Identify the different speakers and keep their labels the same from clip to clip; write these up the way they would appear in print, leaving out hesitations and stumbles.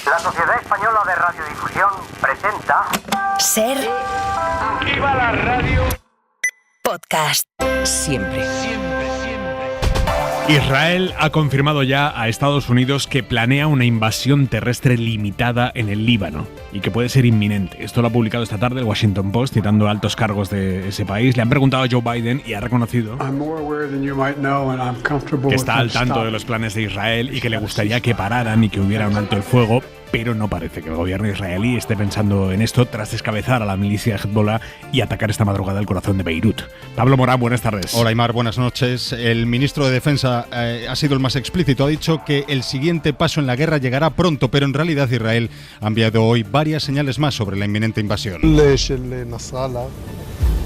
Speaker 1: La Sociedad Española de Radiodifusión presenta...
Speaker 2: Ser...
Speaker 3: ¡Viva la radio!
Speaker 2: Podcast. Siempre.
Speaker 4: Israel ha confirmado ya a Estados Unidos que planea una invasión terrestre limitada en el Líbano y que puede ser inminente. Esto lo ha publicado esta tarde el Washington Post, citando a altos cargos de ese país. Le han preguntado a Joe Biden y ha reconocido que está al tanto de los planes de Israel y que le gustaría que pararan y que hubiera un alto el fuego, pero no parece que el gobierno israelí esté pensando en esto tras descabezar a la milicia Hezbollah y atacar esta madrugada el corazón de Beirut. Pablo Morán, buenas tardes.
Speaker 5: Hola, Aymar, buenas noches. El ministro de Defensa ha sido el más explícito. Ha dicho que el siguiente paso en la guerra llegará pronto, pero en realidad Israel ha enviado hoy varias señales más sobre la inminente invasión.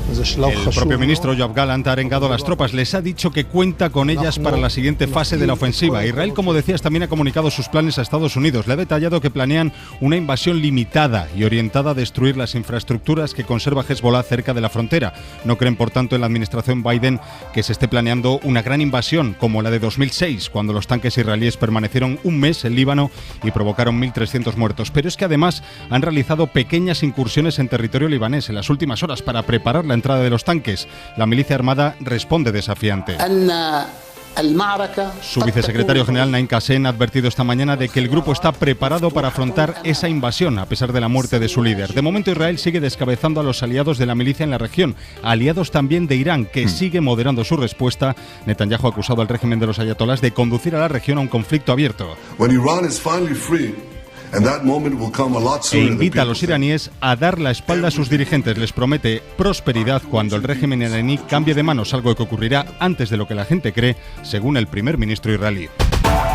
Speaker 5: El propio ministro Yoav Gallant ha arengado a las tropas, les ha dicho que cuenta con ellas para la siguiente fase de la ofensiva. Israel, como decías, también ha comunicado sus planes a Estados Unidos. Le ha detallado que planean una invasión limitada y orientada a destruir las infraestructuras que conserva Hezbollah cerca de la frontera. No creen, por tanto, en la administración Biden que se esté planeando una gran invasión como la de 2006, cuando los tanques israelíes permanecieron un mes en Líbano y provocaron 1.300 muertos. Pero es que además han realizado pequeñas incursiones en territorio libanés en las últimas horas para preparar la entrada de los tanques. La milicia armada responde desafiante. Su vicesecretario general Naim Qassem ha advertido esta mañana de que el grupo está preparado para afrontar esa invasión a pesar de la muerte de su líder. De momento Israel sigue descabezando a los aliados de la milicia en la región, aliados también de Irán, que sigue moderando su respuesta. Netanyahu ha acusado al régimen de los ayatolás de conducir a la región a un conflicto abierto. E invita a los iraníes a dar la espalda a sus dirigentes. Les promete prosperidad cuando el régimen iraní cambie de manos, algo que ocurrirá antes de lo que la gente cree, según el primer ministro israelí.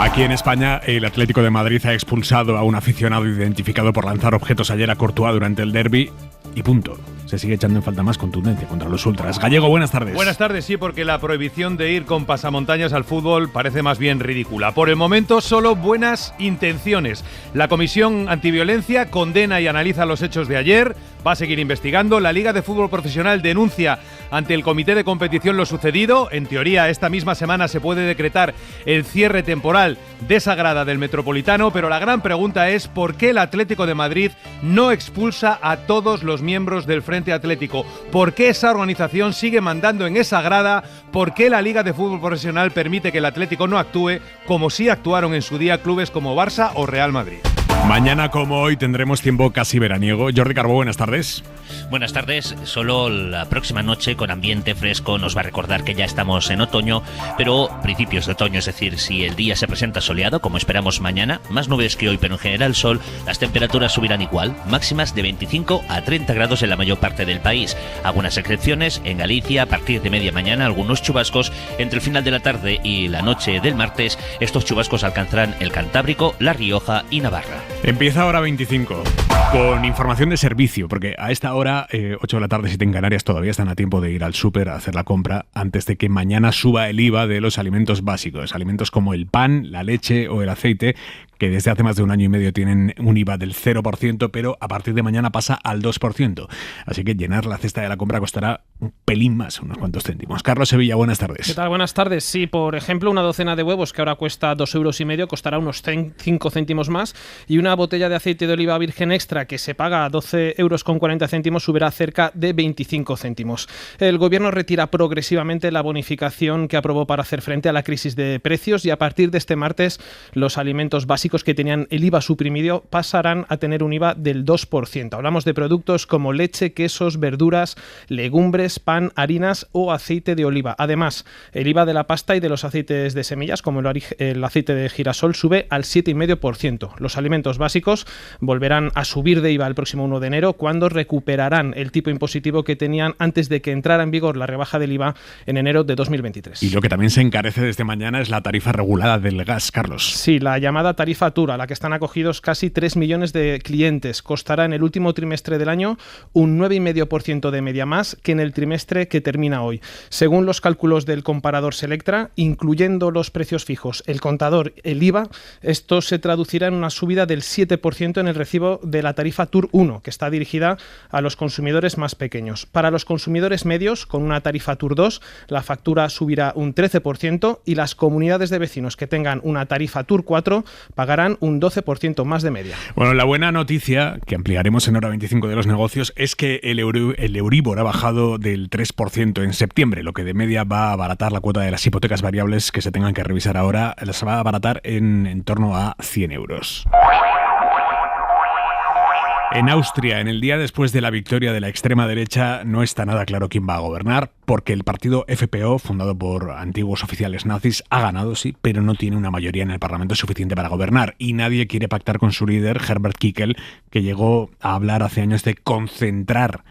Speaker 4: Aquí en España, el Atlético de Madrid ha expulsado a un aficionado identificado por lanzar objetos ayer a Courtois durante el derbi y punto. Se sigue echando en falta más contundencia contra los ultras. Gallego, buenas tardes.
Speaker 6: Buenas tardes, sí, porque la prohibición de ir con pasamontañas al fútbol parece más bien ridícula. Por el momento, solo buenas intenciones. La Comisión Antiviolencia condena y analiza los hechos de ayer, va a seguir investigando. La Liga de Fútbol Profesional denuncia ante el Comité de Competición lo sucedido. En teoría, esta misma semana se puede decretar el cierre temporal de esa grada del Metropolitano, pero la gran pregunta es ¿por qué el Atlético de Madrid no expulsa a todos los miembros del Frente Atlético? ¿Por qué esa organización sigue mandando en esa grada? ¿Por qué la Liga de Fútbol Profesional permite que el Atlético no actúe como sí actuaron en su día clubes como Barça o Real Madrid?
Speaker 4: Mañana, como hoy, tendremos tiempo casi veraniego. Jordi Carbó, buenas tardes.
Speaker 7: Buenas tardes. Solo la próxima noche, con ambiente fresco, nos va a recordar que ya estamos en otoño, pero principios de otoño, es decir, si el día se presenta soleado, como esperamos mañana, más nubes que hoy, pero en general sol, las temperaturas subirán igual, máximas de 25 a 30 grados en la mayor parte del país. Algunas excepciones, en Galicia, a partir de media mañana, algunos chubascos. Entre el final de la tarde y la noche del martes, estos chubascos alcanzarán el Cantábrico, La Rioja y Navarra.
Speaker 4: Empieza ahora 25, con información de servicio, porque a esta hora, 8 de la tarde, 7 en Canarias, todavía están a tiempo de ir al súper a hacer la compra antes de que mañana suba el IVA de los alimentos básicos, alimentos como el pan, la leche o el aceite, que desde hace más de un año y medio tienen un IVA del 0%, pero a partir de mañana pasa al 2%. Así que llenar la cesta de la compra costará un pelín más, unos cuantos céntimos. Carlos Sevilla, buenas tardes.
Speaker 8: ¿Qué tal? Buenas tardes. Sí, por ejemplo, una docena de huevos que ahora cuesta 2,5 € costará unos 5 céntimos más, y una botella de aceite de oliva virgen extra que se paga a 12,40 € subirá cerca de 25 céntimos. El gobierno retira progresivamente la bonificación que aprobó para hacer frente a la crisis de precios, y a partir de este martes los alimentos básicos que tenían el IVA suprimido pasarán a tener un IVA del 2%. Hablamos de productos como leche, quesos, verduras, legumbres, pan, harinas o aceite de oliva. Además, el IVA de la pasta y de los aceites de semillas, como el aceite de girasol, sube al 7,5%. Los alimentos básicos volverán a subir de IVA el próximo 1 de enero, cuando recuperarán el tipo impositivo que tenían antes de que entrara en vigor la rebaja del IVA en enero de 2023.
Speaker 4: Y lo que también se encarece desde mañana es la tarifa regulada del gas, Carlos.
Speaker 8: Sí, la llamada tarifa TUR, a la que están acogidos casi 3 millones de clientes, costará en el último trimestre del año un 9,5% de media más que en el trimestre que termina hoy. Según los cálculos del comparador Selectra, incluyendo los precios fijos, el contador, el IVA, esto se traducirá en una subida del 7% en el recibo de la tarifa TUR 1, que está dirigida a los consumidores más pequeños. Para los consumidores medios, con una tarifa TUR 2, la factura subirá un 13%, y las comunidades de vecinos que tengan una tarifa TUR 4 pagarán un 12% más de media.
Speaker 4: Bueno, la buena noticia, que ampliaremos en Hora 25 de los negocios, es que el Euribor ha bajado del 3% en septiembre, lo que de media va a abaratar la cuota de las hipotecas variables que se tengan que revisar ahora, las va a abaratar en torno a 100 euros. En Austria, en el día después de la victoria de la extrema derecha, no está nada claro quién va a gobernar, porque el partido FPO, fundado por antiguos oficiales nazis, ha ganado, sí, pero no tiene una mayoría en el Parlamento suficiente para gobernar, y nadie quiere pactar con su líder, Herbert Kickl, que llegó a hablar hace años de concentrar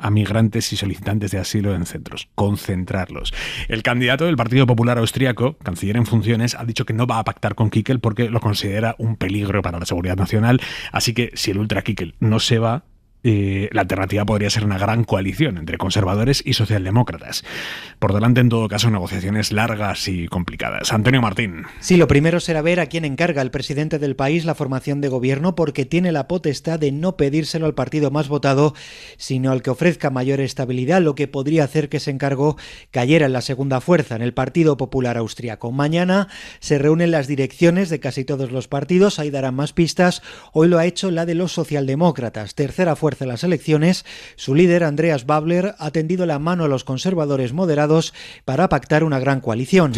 Speaker 4: a migrantes y solicitantes de asilo en centros, concentrarlos. El candidato del Partido Popular Austriaco, canciller en funciones, ha dicho que no va a pactar con Kickl porque lo considera un peligro para la seguridad nacional, así que si el ultra Kickl no se va, la alternativa podría ser una gran coalición entre conservadores y socialdemócratas. Por delante, en todo caso, negociaciones largas y complicadas. Antonio Martín.
Speaker 9: Sí, lo primero será ver a quién encarga el presidente del país la formación de gobierno, porque tiene la potestad de no pedírselo al partido más votado, sino al que ofrezca mayor estabilidad, lo que podría hacer que ese encargo cayera en la segunda fuerza, en el Partido Popular Austriaco. Mañana se reúnen las direcciones de casi todos los partidos, ahí darán más pistas. Hoy lo ha hecho la de los socialdemócratas, tercera fuerza en las elecciones. Su líder, Andreas Babler, ha tendido la mano a los conservadores moderados para pactar una gran coalición.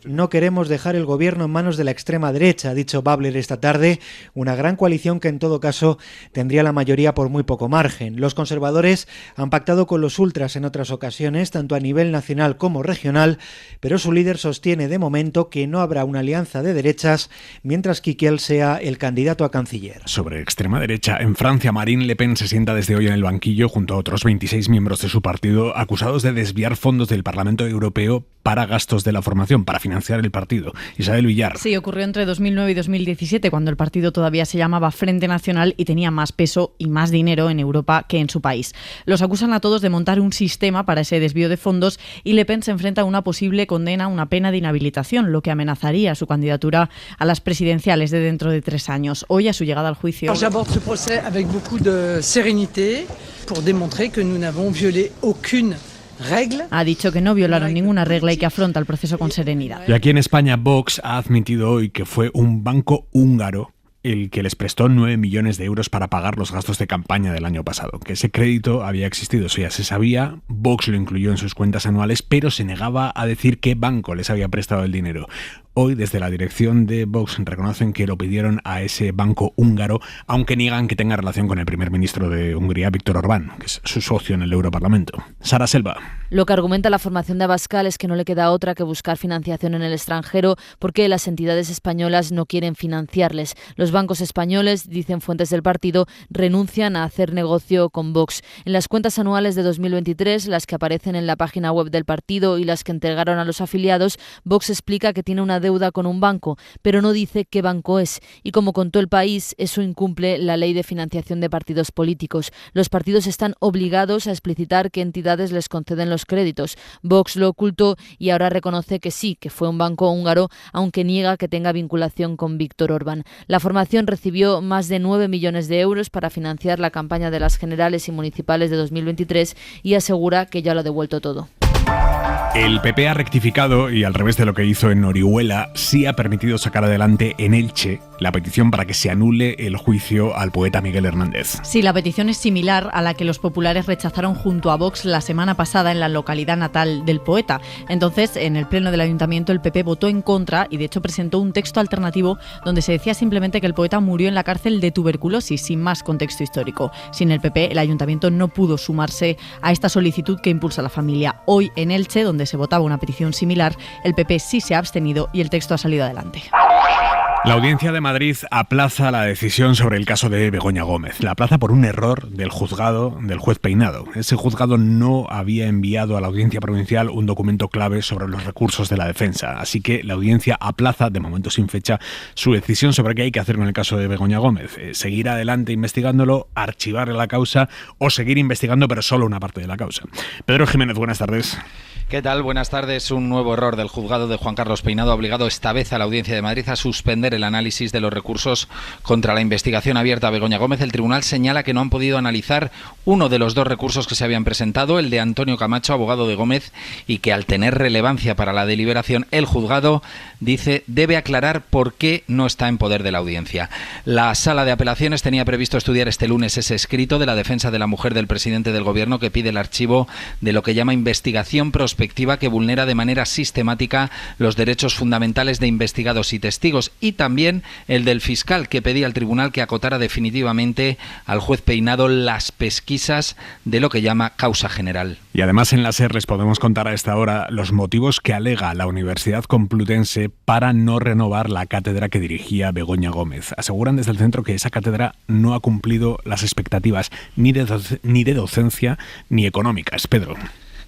Speaker 9: No queremos dejar el gobierno en manos de la extrema derecha, ha dicho Babler esta tarde, una gran coalición que en todo caso tendría la mayoría por muy poco margen. Los conservadores han pactado con los ultras en otras ocasiones, tanto a nivel nacional como regional, pero su líder sostiene de momento que no habrá una alianza de derechas mientras Kickl sea el candidato a canciller.
Speaker 4: Sobre extrema derecha, en Francia, Marine Le Pen se sienta desde hoy en el banquillo junto a otros 26 miembros de su partido acusados de desviar fondos del Parlamento Europeo para gastos de la formación, para financiar el partido. Isabel Villar.
Speaker 10: Sí, ocurrió entre 2009 y 2017, cuando el partido todavía se llamaba Frente Nacional y tenía más peso y más dinero en Europa que en su país. Los acusan a todos de montar un sistema para ese desvío de fondos y Le Pen se enfrenta a una posible condena, una pena de inhabilitación, lo que amenazaría su candidatura a las presidenciales de dentro de 3 años. Hoy, a su llegada al juicio.
Speaker 11: J'aborde ce procès avec beaucoup de sérénité pour démontrer que nous n'avons violé aucune regla.
Speaker 10: Ha dicho que no violaron ninguna regla y que afronta el proceso con serenidad.
Speaker 4: Y aquí en España, Vox ha admitido hoy que fue un banco húngaro el que les prestó 9 millones de euros para pagar los gastos de campaña del año pasado. Que ese crédito había existido, eso ya se sabía. Vox lo incluyó en sus cuentas anuales, pero se negaba a decir qué banco les había prestado el dinero. Hoy, desde la dirección de Vox, reconocen que lo pidieron a ese banco húngaro, aunque niegan que tenga relación con el primer ministro de Hungría, Viktor Orbán, que es su socio en el Europarlamento. Sara Selva.
Speaker 12: Lo que argumenta la formación de Abascal es que no le queda otra que buscar financiación en el extranjero porque las entidades españolas no quieren financiarles. Los bancos españoles, dicen fuentes del partido, renuncian a hacer negocio con Vox. En las cuentas anuales de 2023, las que aparecen en la página web del partido y las que entregaron a los afiliados, Vox explica que tiene una deuda con un banco, pero no dice qué banco es. Y como contó El País, eso incumple la ley de financiación de partidos políticos. Los partidos están obligados a explicitar qué entidades les conceden los créditos. Vox lo ocultó y ahora reconoce que sí, que fue un banco húngaro, aunque niega que tenga vinculación con Viktor Orbán. La formación recibió más de 9 millones de euros para financiar la campaña de las generales y municipales de 2023 y asegura que ya lo ha devuelto todo.
Speaker 4: El PP ha rectificado y, al revés de lo que hizo en Orihuela, sí ha permitido sacar adelante en Elche la petición para que se anule el juicio al poeta Miguel Hernández.
Speaker 10: Sí, la petición es similar a la que los populares rechazaron junto a Vox la semana pasada en la localidad natal del poeta. Entonces, en el pleno del ayuntamiento, el PP votó en contra y, de hecho, presentó un texto alternativo donde se decía simplemente que el poeta murió en la cárcel de tuberculosis, sin más contexto histórico. Sin el PP, el ayuntamiento no pudo sumarse a esta solicitud que impulsa la familia. Hoy, en Elche, donde se votaba una petición similar, el PP sí se ha abstenido y el texto ha salido adelante.
Speaker 4: La Audiencia de Madrid aplaza la decisión sobre el caso de Begoña Gómez. La aplaza por un error del juzgado, del juez Peinado. Ese juzgado no había enviado a la Audiencia Provincial un documento clave sobre los recursos de la defensa. Así que la Audiencia aplaza, de momento sin fecha, su decisión sobre qué hay que hacer con el caso de Begoña Gómez. Seguir adelante investigándolo, archivar la causa o seguir investigando pero solo una parte de la causa. Pedro Jiménez, buenas tardes.
Speaker 13: ¿Qué tal? Buenas tardes. Un nuevo error del juzgado de Juan Carlos Peinado ha obligado esta vez a la Audiencia de Madrid a suspender el análisis de los recursos contra la investigación abierta a Begoña Gómez. El tribunal señala que no han podido analizar uno de los dos recursos que se habían presentado, el de Antonio Camacho, abogado de Gómez, y que al tener relevancia para la deliberación, el juzgado dice debe aclarar por qué no está en poder de la audiencia. La Sala de Apelaciones tenía previsto estudiar este lunes ese escrito de la defensa de la mujer del presidente del Gobierno que pide el archivo de lo que llama investigación prospectiva que vulnera de manera sistemática los derechos fundamentales de investigados y testigos, y también el del fiscal que pedía al tribunal que acotara definitivamente al juez Peinado las pesquisas de lo que llama causa general.
Speaker 4: Y además en la SER les podemos contar a esta hora los motivos que alega la Universidad Complutense para no renovar la cátedra que dirigía Begoña Gómez. Aseguran desde el centro que esa cátedra no ha cumplido las expectativas ni de docencia ni económicas. Pedro.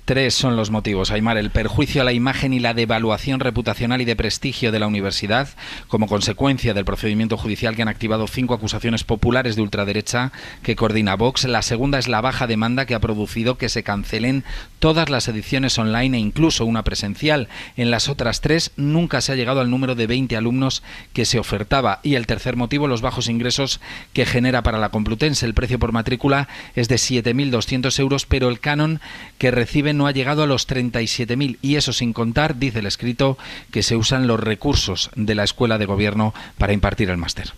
Speaker 13: 3 son los motivos, Aimar: el perjuicio a la imagen y la devaluación reputacional y de prestigio de la universidad como consecuencia del procedimiento judicial que han activado 5 acusaciones populares de ultraderecha que coordina Vox. La segunda es la baja demanda que ha producido que se cancelen todas las ediciones online e incluso una presencial. En las otras 3 nunca se ha llegado al número de 20 alumnos que se ofertaba. Y el tercer motivo, los bajos ingresos que genera para la Complutense. El precio por matrícula es de 7.200 euros, pero el canon que reciben no ha llegado a los 37.000, y eso sin contar, dice el escrito, que se usan los recursos de la Escuela de Gobierno para impartir el máster.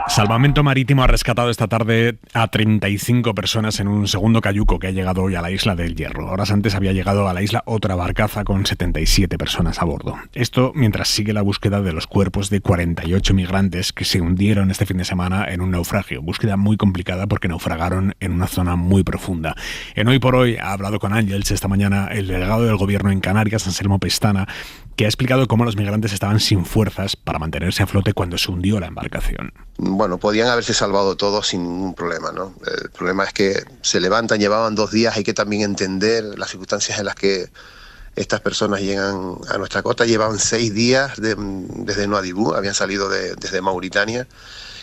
Speaker 4: Salvamento Marítimo ha rescatado esta tarde a 35 personas en un segundo cayuco que ha llegado hoy a la isla del Hierro. Horas antes había llegado a la isla otra barcaza con 77 personas a bordo. Esto mientras sigue la búsqueda de los cuerpos de 48 migrantes que se hundieron este fin de semana en un naufragio. Búsqueda muy complicada porque naufragaron en una zona muy profunda. En Hoy por Hoy ha hablado con Ángels esta mañana el delegado del Gobierno en Canarias, Anselmo Pestana, que ha explicado cómo los migrantes estaban sin fuerzas para mantenerse a flote cuando se hundió la embarcación.
Speaker 14: Bueno, podían haberse salvado todos sin ningún problema, ¿no? El problema es que se levantan, llevaban 2 días, hay que también entender las circunstancias en las que estas personas llegan a nuestra costa. Llevaban 6 días desde Nuadhibou, habían salido desde Mauritania,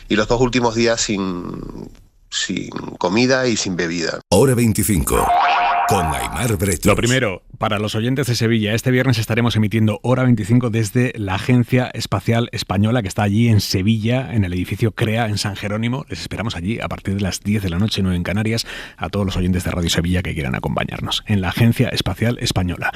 Speaker 14: y los 2 últimos días sin comida y sin bebida.
Speaker 15: Hora 25. Con Aimar Bretos.
Speaker 4: Lo primero, para los oyentes de Sevilla, este viernes estaremos emitiendo Hora 25 desde la Agencia Espacial Española, que está allí en Sevilla, en el edificio CREA, en San Jerónimo. Les esperamos allí a partir de las 10 de la noche, 9 en Canarias, a todos los oyentes de Radio Sevilla que quieran acompañarnos, en la Agencia Espacial Española.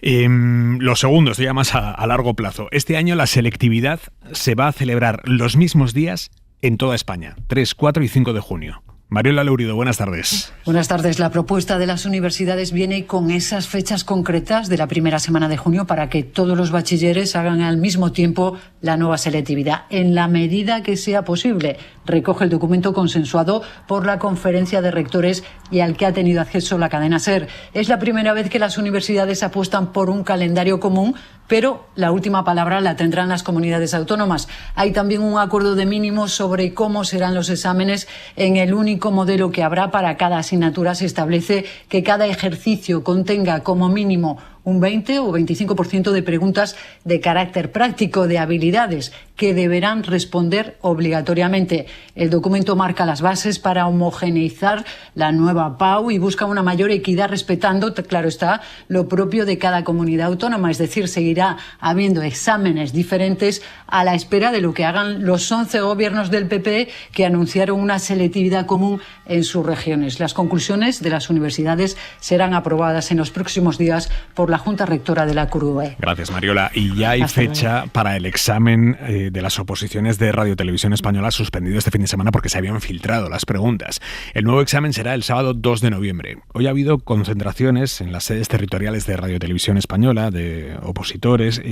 Speaker 4: Lo segundo, esto ya más a largo plazo. Este año la selectividad se va a celebrar los mismos días en toda España, 3, 4 y 5 de junio. Mariola Leurido, buenas tardes.
Speaker 16: Buenas tardes. La propuesta de las universidades viene con esas fechas concretas de la primera semana de junio para que todos los bachilleres hagan al mismo tiempo la nueva selectividad, en la medida que sea posible. Recoge el documento consensuado por la Conferencia de Rectores y al que ha tenido acceso la cadena SER. Es la primera vez que las universidades apuestan por un calendario común, pero la última palabra la tendrán las comunidades autónomas. Hay también un acuerdo de mínimos sobre cómo serán los exámenes en el único modelo que habrá para cada asignatura. Se establece que cada ejercicio contenga como mínimo un 20 o 25% de preguntas de carácter práctico, de habilidades, que deberán responder obligatoriamente. El documento marca las bases para homogeneizar la nueva PAU y busca una mayor equidad respetando, claro está, lo propio de cada comunidad autónoma. Es decir, seguirá habiendo exámenes diferentes a la espera de lo que hagan los 11 gobiernos del PP que anunciaron una selectividad común en sus regiones. Las conclusiones de las universidades serán aprobadas en los próximos días por la Junta Rectora de la CRUE.
Speaker 4: Gracias, Mariola. Y ya hay fecha para el examen de las oposiciones de Radio Televisión Española suspendido este fin de semana porque se habían filtrado las preguntas. El nuevo examen será el sábado 2 de noviembre. Hoy ha habido concentraciones en las sedes territoriales de Radio Televisión Española de opositores.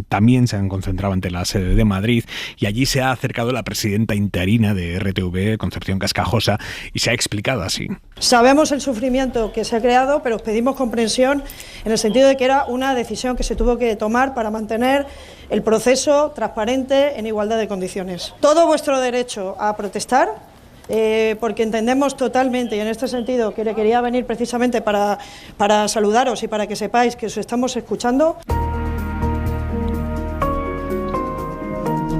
Speaker 4: También se han concentrado ante la sede de Madrid y allí se ha acercado la presidenta interina de RTV, Concepción Cascajosa, y se ha explicado así.
Speaker 17: Sabemos el sufrimiento que se ha creado, pero os pedimos comprensión en el sentido de que era una decisión que se tuvo que tomar para mantener el proceso transparente en igualdad de condiciones. Todo vuestro derecho a protestar, porque entendemos totalmente, y en este sentido quería venir precisamente para saludaros y para que sepáis que os estamos escuchando.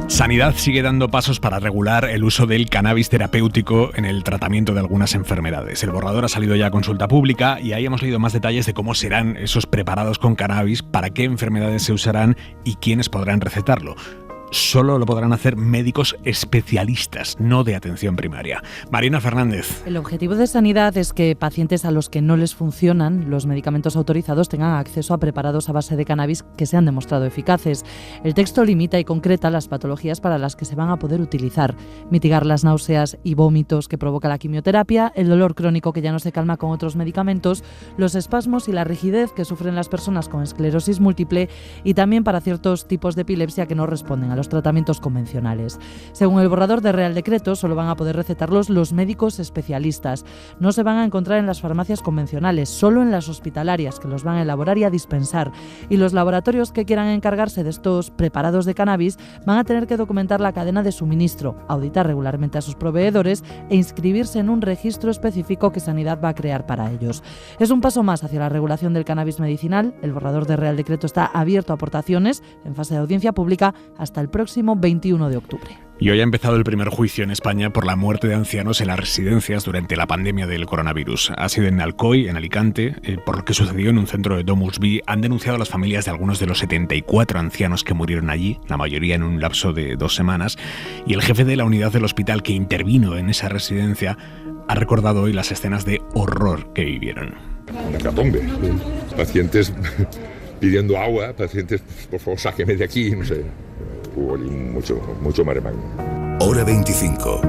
Speaker 4: Sanidad sigue dando pasos para regular el uso del cannabis terapéutico en el tratamiento de algunas enfermedades. El borrador ha salido ya a consulta pública y ahí hemos leído más detalles de cómo serán esos preparados con cannabis, para qué enfermedades se usarán y quiénes podrán recetarlo. Solo lo podrán hacer médicos especialistas, no de atención primaria. Marina Fernández.
Speaker 18: El objetivo de Sanidad es que pacientes a los que no les funcionan los medicamentos autorizados tengan acceso a preparados a base de cannabis que se han demostrado eficaces. El texto limita y concreta las patologías para las que se van a poder utilizar: mitigar las náuseas y vómitos que provoca la quimioterapia, el dolor crónico que ya no se calma con otros medicamentos, los espasmos y la rigidez que sufren las personas con esclerosis múltiple, y también para ciertos tipos de epilepsia que no responden a los tratamientos convencionales. Según el borrador de Real Decreto, solo van a poder recetarlos los médicos especialistas. No se van a encontrar en las farmacias convencionales, solo en las hospitalarias, que los van a elaborar y a dispensar. Y los laboratorios que quieran encargarse de estos preparados de cannabis van a tener que documentar la cadena de suministro, auditar regularmente a sus proveedores e inscribirse en un registro específico que Sanidad va a crear para ellos. Es un paso más hacia la regulación del cannabis medicinal. El borrador de Real Decreto está abierto a aportaciones en fase de audiencia pública hasta el próximo 21 de octubre.
Speaker 4: Y hoy ha empezado el primer juicio en España por la muerte de ancianos en las residencias durante la pandemia del coronavirus. Ha sido en Alcoy, en Alicante, por lo que sucedió en un centro de DomusVi. Han denunciado a las familias de algunos de los 74 ancianos que murieron allí, la mayoría en un lapso de 2 semanas. Y el jefe de la unidad del hospital que intervino en esa residencia ha recordado hoy las escenas de horror que vivieron.
Speaker 19: Una catombe, pacientes pidiendo agua, pacientes, por favor, sáqueme de aquí, no sé. Mucho maremán.
Speaker 15: Hora 25.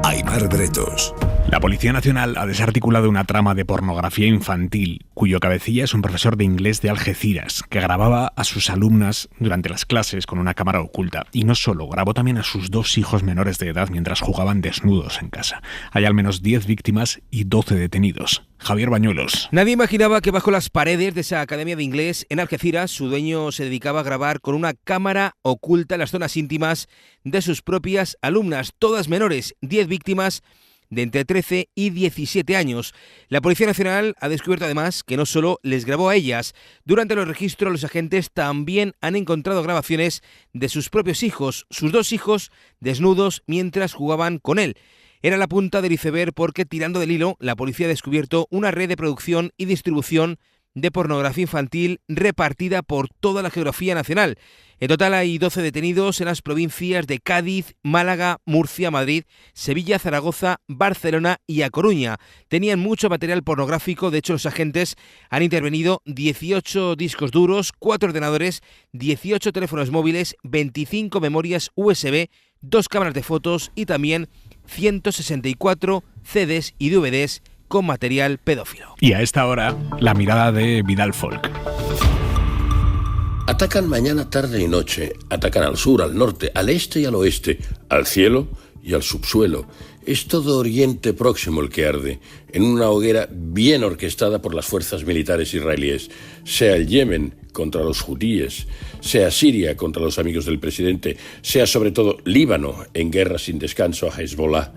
Speaker 15: Aimar Bretos.
Speaker 4: La Policía Nacional ha desarticulado una trama de pornografía infantil cuyo cabecilla es un profesor de inglés de Algeciras que grababa a sus alumnas durante las clases con una cámara oculta. Y no solo, grabó también a sus 2 hijos menores de edad mientras jugaban desnudos en casa. Hay al menos 10 víctimas y 12 detenidos. Javier Bañuelos.
Speaker 20: Nadie imaginaba que bajo las paredes de esa academia de inglés en Algeciras su dueño se dedicaba a grabar con una cámara oculta las zonas íntimas de sus propias alumnas, todas menores, 10 víctimas de entre 13 y 17 años. La Policía Nacional ha descubierto además que no solo les grabó a ellas. Durante los registros los agentes también han encontrado grabaciones de sus propios hijos, sus 2 hijos desnudos mientras jugaban con él. Era la punta del iceberg porque, tirando del hilo, la policía ha descubierto una red de producción y distribución de pornografía infantil repartida por toda la geografía nacional. En total hay 12 detenidos en las provincias de Cádiz, Málaga, Murcia, Madrid, Sevilla, Zaragoza, Barcelona y A Coruña. Tenían mucho material pornográfico, de hecho los agentes han intervenido 18 discos duros, 4 ordenadores, 18 teléfonos móviles, 25 memorias USB, 2 cámaras de fotos y también 164 CDs y DVDs con material pedófilo.
Speaker 4: Y a esta hora, la mirada de Vidal Folk.
Speaker 21: Atacan mañana, tarde y noche. Atacan al sur, al norte, al este y al oeste, al cielo y al subsuelo. Es todo Oriente Próximo el que arde, en una hoguera bien orquestada por las fuerzas militares israelíes. Sea el Yemen contra los hutíes, sea Siria contra los amigos del presidente, sea sobre todo Líbano en guerra sin descanso a Hezbollah.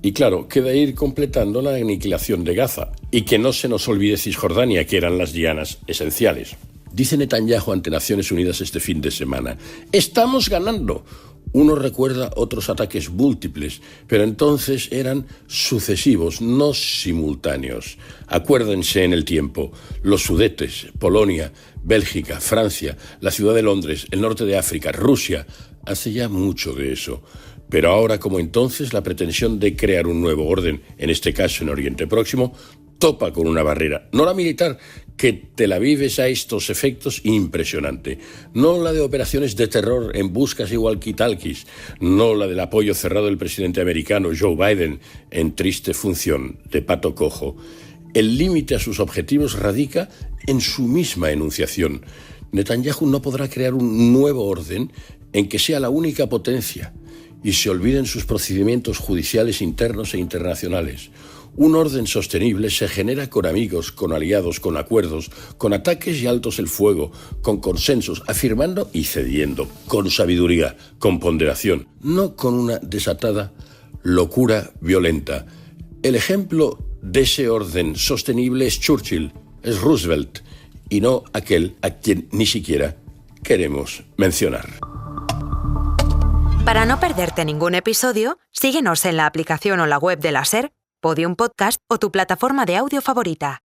Speaker 21: Y claro, queda ir completando la aniquilación de Gaza. Y que no se nos olvide Cisjordania, que eran las dianas esenciales. Dice Netanyahu ante Naciones Unidas este fin de semana: estamos ganando. Uno recuerda otros ataques múltiples, pero entonces eran sucesivos, no simultáneos. Acuérdense en el tiempo, los Sudetes, Polonia, Bélgica, Francia, la ciudad de Londres, el norte de África, Rusia. Hace ya mucho de eso. Pero ahora, como entonces, la pretensión de crear un nuevo orden, en este caso en Oriente Próximo, topa con una barrera, no la militar, que Tel Aviv es a estos efectos impresionante, no la de operaciones de terror en buscas y walkie-talkies, no la del apoyo cerrado del presidente americano Joe Biden en triste función de pato cojo. El límite a sus objetivos radica en su misma enunciación. Netanyahu no podrá crear un nuevo orden en que sea la única potencia y se olviden sus procedimientos judiciales internos e internacionales. Un orden sostenible se genera con amigos, con aliados, con acuerdos, con ataques y altos el fuego, con consensos, afirmando y cediendo, con sabiduría, con ponderación, no con una desatada locura violenta. El ejemplo de ese orden sostenible es Churchill, es Roosevelt, y no aquel a quien ni siquiera queremos mencionar.
Speaker 1: Para no perderte ningún episodio, síguenos en la aplicación o la web de la SER, Podium Podcast o tu plataforma de audio favorita.